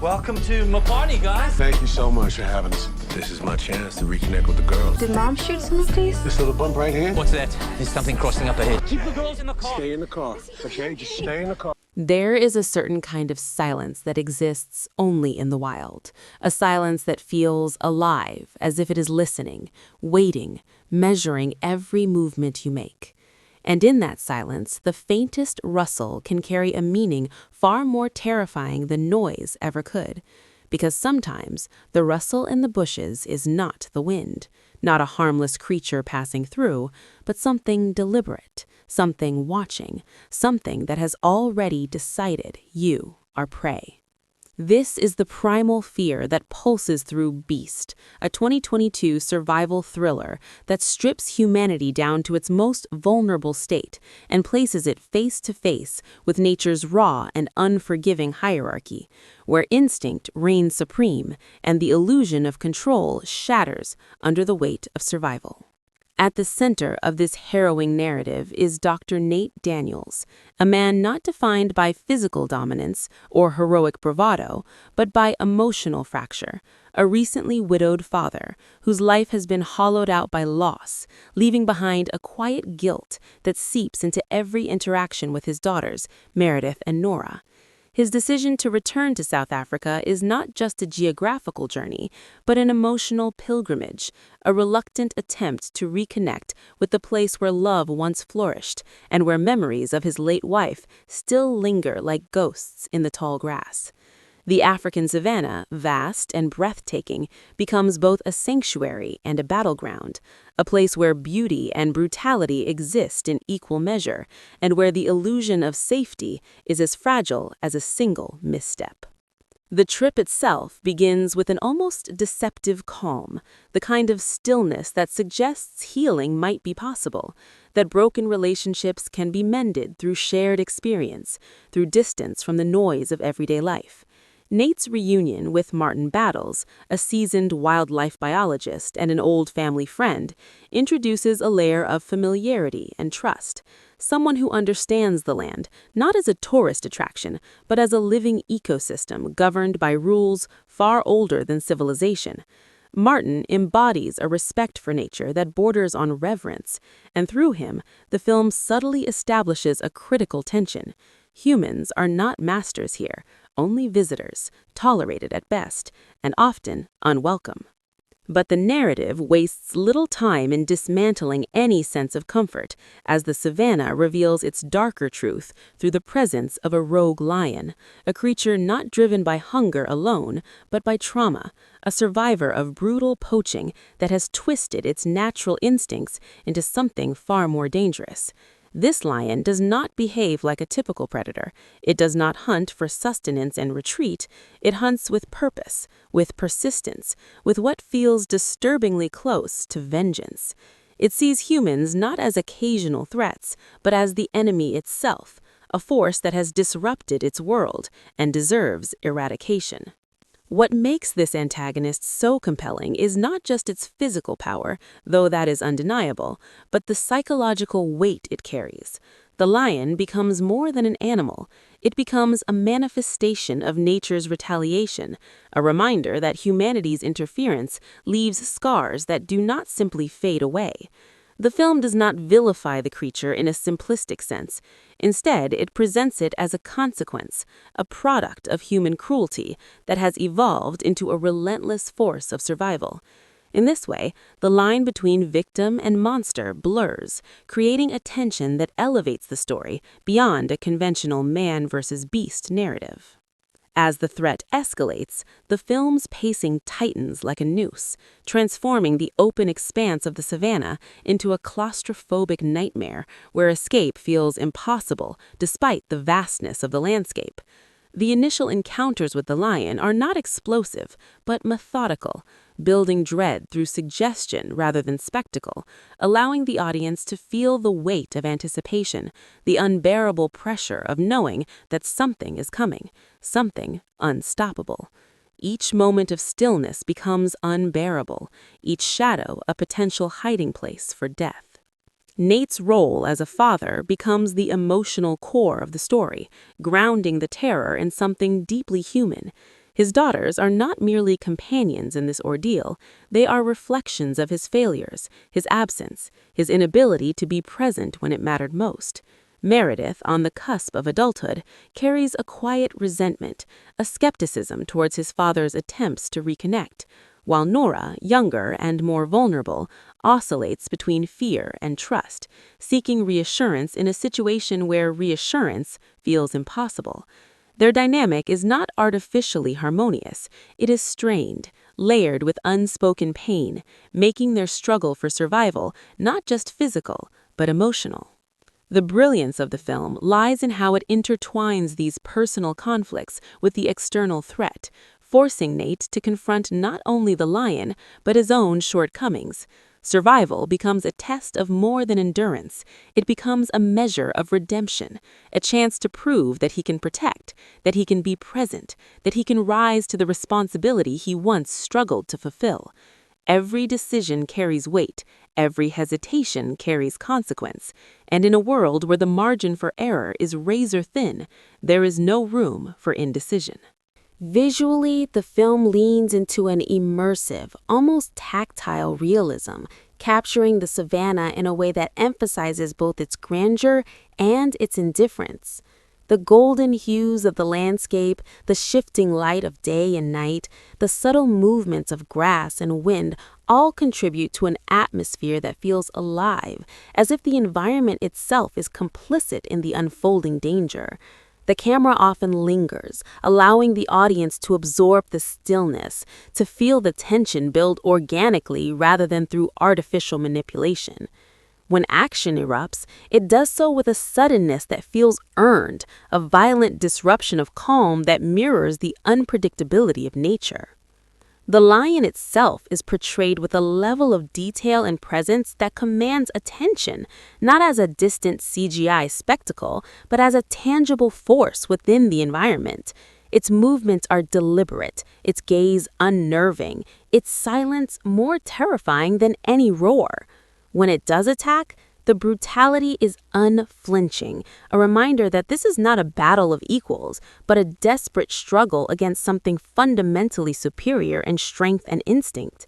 Welcome to my party, guys. Thank you so much for having us. This is my chance to reconnect with the girls. Did Mom shoot some of these? This little bump right here? What's that? There's something crossing up ahead. Keep the girls in the car. Stay in the car, okay? Just stay in the car. There is a certain kind of silence that exists only in the wild, a silence that feels alive, as if it is listening, waiting, measuring every movement you make. And in that silence, the faintest rustle can carry a meaning far more terrifying than noise ever could. Because sometimes the rustle in the bushes is not the wind, not a harmless creature passing through, but something deliberate, something watching, something that has already decided you are prey. This is the primal fear that pulses through Beast, a 2022 survival thriller that strips humanity down to its most vulnerable state and places it face to face with nature's raw and unforgiving hierarchy, where instinct reigns supreme and the illusion of control shatters under the weight of survival. At the center of this harrowing narrative is Dr. Nate Daniels, a man not defined by physical dominance or heroic bravado, but by emotional fracture, a recently widowed father whose life has been hollowed out by loss, leaving behind a quiet guilt that seeps into every interaction with his daughters, Meredith and Nora. His decision to return to South Africa is not just a geographical journey, but an emotional pilgrimage, a reluctant attempt to reconnect with the place where love once flourished and where memories of his late wife still linger like ghosts in the tall grass. The African savannah, vast and breathtaking, becomes both a sanctuary and a battleground, a place where beauty and brutality exist in equal measure, and where the illusion of safety is as fragile as a single misstep. The trip itself begins with an almost deceptive calm, the kind of stillness that suggests healing might be possible, that broken relationships can be mended through shared experience, through distance from the noise of everyday life. Nate's reunion with Martin Battles, a seasoned wildlife biologist and an old family friend, introduces a layer of familiarity and trust, someone who understands the land, not as a tourist attraction, but as a living ecosystem governed by rules far older than civilization. Martin embodies a respect for nature that borders on reverence, and through him, the film subtly establishes a critical tension. Humans are not masters here, only visitors, tolerated at best, and often unwelcome. But the narrative wastes little time in dismantling any sense of comfort, as the savannah reveals its darker truth through the presence of a rogue lion, a creature not driven by hunger alone, but by trauma, a survivor of brutal poaching that has twisted its natural instincts into something far more dangerous. This lion does not behave like a typical predator. It does not hunt for sustenance and retreat. It hunts with purpose, with persistence, with what feels disturbingly close to vengeance. It sees humans not as occasional threats, but as the enemy itself, a force that has disrupted its world and deserves eradication. What makes this antagonist so compelling is not just its physical power, though that is undeniable, but the psychological weight it carries. The lion becomes more than an animal. It becomes a manifestation of nature's retaliation, a reminder that humanity's interference leaves scars that do not simply fade away. The film does not vilify the creature in a simplistic sense. Instead, it presents it as a consequence, a product of human cruelty that has evolved into a relentless force of survival. In this way, the line between victim and monster blurs, creating a tension that elevates the story beyond a conventional man versus beast narrative. As the threat escalates, the film's pacing tightens like a noose, transforming the open expanse of the savannah into a claustrophobic nightmare where escape feels impossible despite the vastness of the landscape. The initial encounters with the lion are not explosive, but methodical, building dread through suggestion rather than spectacle, allowing the audience to feel the weight of anticipation, the unbearable pressure of knowing that something is coming, something unstoppable. Each moment of stillness becomes unbearable, each shadow a potential hiding place for death. Nate's role as a father becomes the emotional core of the story, grounding the terror in something deeply human. His daughters are not merely companions in this ordeal, they are reflections of his failures, his absence, his inability to be present when it mattered most. Meredith, on the cusp of adulthood, carries a quiet resentment, a skepticism towards his father's attempts to reconnect, while Nora, younger and more vulnerable, oscillates between fear and trust, seeking reassurance in a situation where reassurance feels impossible. Their dynamic is not artificially harmonious, it is strained, layered with unspoken pain, making their struggle for survival not just physical, but emotional. The brilliance of the film lies in how it intertwines these personal conflicts with the external threat, forcing Nate to confront not only the lion, but his own shortcomings. Survival becomes a test of more than endurance. It becomes a measure of redemption, a chance to prove that he can protect, that he can be present, that he can rise to the responsibility he once struggled to fulfill. Every decision carries weight, every hesitation carries consequence, and in a world where the margin for error is razor thin, there is no room for indecision. Visually, the film leans into an immersive, almost tactile realism, capturing the savannah in a way that emphasizes both its grandeur and its indifference. The golden hues of the landscape, the shifting light of day and night, the subtle movements of grass and wind all contribute to an atmosphere that feels alive, as if the environment itself is complicit in the unfolding danger. The camera often lingers, allowing the audience to absorb the stillness, to feel the tension build organically rather than through artificial manipulation. When action erupts, it does so with a suddenness that feels earned, a violent disruption of calm that mirrors the unpredictability of nature. The lion itself is portrayed with a level of detail and presence that commands attention, not as a distant CGI spectacle, but as a tangible force within the environment. Its movements are deliberate, its gaze unnerving, its silence more terrifying than any roar. When it does attack, the brutality is unflinching, a reminder that this is not a battle of equals, but a desperate struggle against something fundamentally superior in strength and instinct.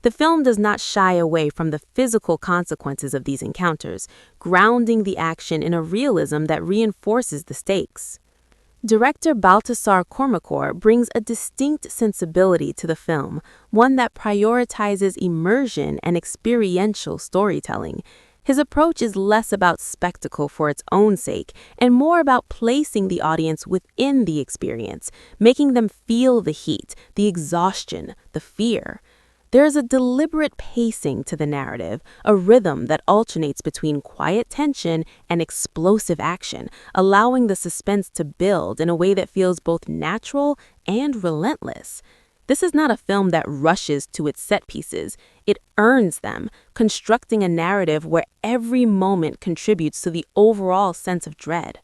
The film does not shy away from the physical consequences of these encounters, grounding the action in a realism that reinforces the stakes. Director Baltasar Kormákur brings a distinct sensibility to the film, one that prioritizes immersion and experiential storytelling. His approach is less about spectacle for its own sake and more about placing the audience within the experience, making them feel the heat, the exhaustion, the fear. There is a deliberate pacing to the narrative, a rhythm that alternates between quiet tension and explosive action, allowing the suspense to build in a way that feels both natural and relentless. This is not a film that rushes to its set pieces. It earns them, constructing a narrative where every moment contributes to the overall sense of dread.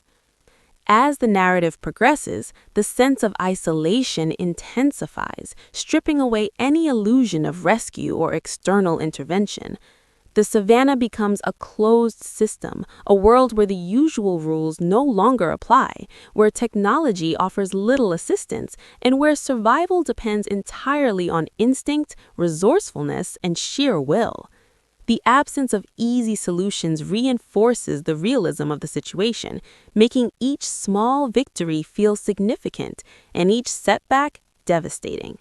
As the narrative progresses, the sense of isolation intensifies, stripping away any illusion of rescue or external intervention. The savannah becomes a closed system, a world where the usual rules no longer apply, where technology offers little assistance, and where survival depends entirely on instinct, resourcefulness, and sheer will. The absence of easy solutions reinforces the realism of the situation, making each small victory feel significant and each setback devastating.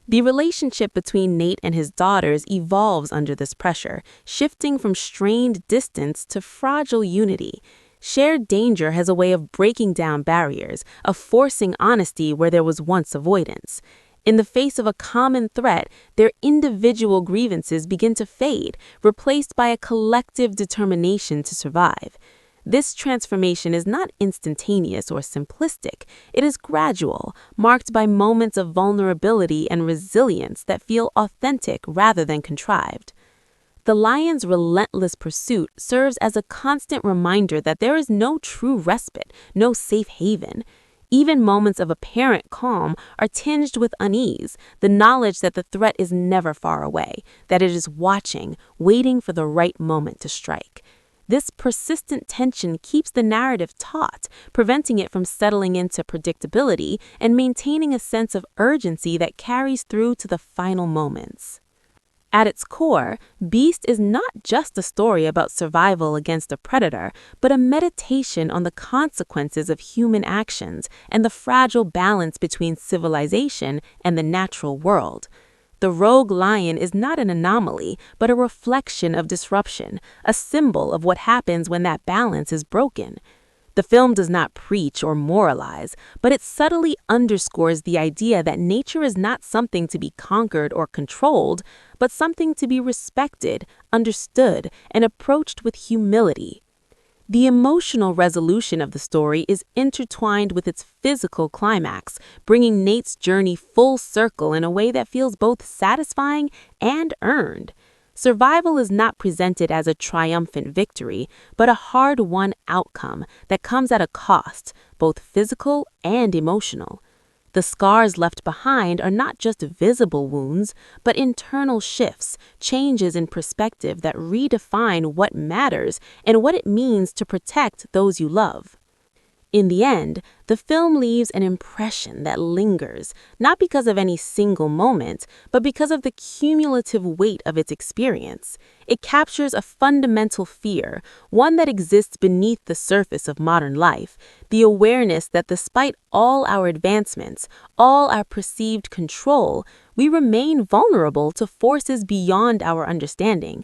The relationship between Nate and his daughters evolves under this pressure, shifting from strained distance to fragile unity. Shared danger has a way of breaking down barriers, of forcing honesty where there was once avoidance. In the face of a common threat, their individual grievances begin to fade, replaced by a collective determination to survive. This transformation is not instantaneous or simplistic. It is gradual, marked by moments of vulnerability and resilience that feel authentic rather than contrived. The lion's relentless pursuit serves as a constant reminder that there is no true respite, no safe haven. Even moments of apparent calm are tinged with unease, the knowledge that the threat is never far away, that it is watching, waiting for the right moment to strike. This persistent tension keeps the narrative taut, preventing it from settling into predictability and maintaining a sense of urgency that carries through to the final moments. At its core, Beast is not just a story about survival against a predator, but a meditation on the consequences of human actions and the fragile balance between civilization and the natural world. The rogue lion is not an anomaly, but a reflection of disruption, a symbol of what happens when that balance is broken. The film does not preach or moralize, but it subtly underscores the idea that nature is not something to be conquered or controlled, but something to be respected, understood, and approached with humility. The emotional resolution of the story is intertwined with its physical climax, bringing Nate's journey full circle in a way that feels both satisfying and earned. Survival is not presented as a triumphant victory, but a hard-won outcome that comes at a cost, both physical and emotional. The scars left behind are not just visible wounds, but internal shifts, changes in perspective that redefine what matters and what it means to protect those you love. In the end, the film leaves an impression that lingers, not because of any single moment, but because of the cumulative weight of its experience. It captures a fundamental fear, one that exists beneath the surface of modern life, the awareness that despite all our advancements, all our perceived control, we remain vulnerable to forces beyond our understanding.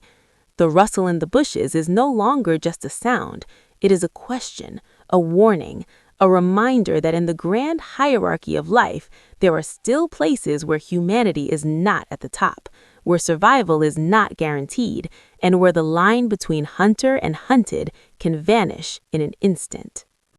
The rustle in the bushes is no longer just a sound. It is a question, a warning, a reminder that in the grand hierarchy of life, there are still places where humanity is not at the top, where survival is not guaranteed, and where the line between hunter and hunted can vanish in an instant.